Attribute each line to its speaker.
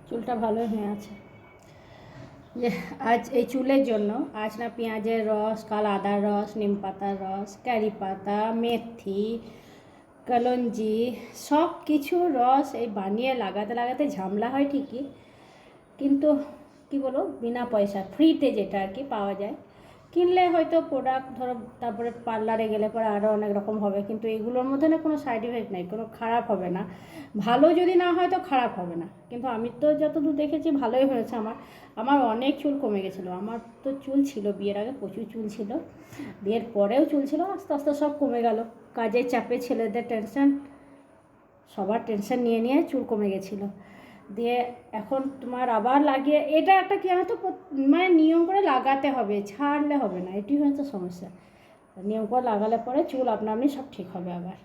Speaker 1: চুলটা ভালোই হয়ে আছে। যে আজ এই চুলের জন্য আজ না পেঁয়াজের রস, কাল আদার রস, নিম পাতার রস, কারি পাতা, মেথি, কলঞ্জি সব কিছু রস এই বানিয়ে লাগাতে লাগাতে ঝামেলা হয় ঠিকই, কিন্তু কি বলো, বিনা পয়সা ফ্রিতে যেটা আর কি পাওয়া যায়। কিনলে হয়তো প্রোডাক্ট ধরো, তারপরে পার্লারে গেলে পরে আরও অনেক রকম হবে, কিন্তু এগুলোর মধ্যে না কোনো সাইড এফেক্ট নেই, কোনো খারাপ হবে না। ভালো যদি না হয় তো খারাপ হবে না, কিন্তু আমি তো যতদূর দেখেছি ভালোই হয়েছে। আমার আমার অনেক চুল কমে গেছিলো। আমার তো চুল ছিল, বিয়ের আগে প্রচুর চুল ছিল, বিয়ের পরেও চুল ছিল, আস্তে আস্তে সব কমে গেল। কাজের চাপে, ছেলেদের টেনশন, সবার টেনশন নিয়ে নিয়ে চুল কমে গেছিলো। দিয়ে এখন তোমার আবার লাগিয়ে, এটা একটা কি হয়তো মানে নিয়ম করে লাগাতে হবে, ছাড়লে হবে না, এটি হয়তো সমস্যা। নিয়ম করে লাগালে পরে চুল আপনা আপনি সব ঠিক হবে আবার।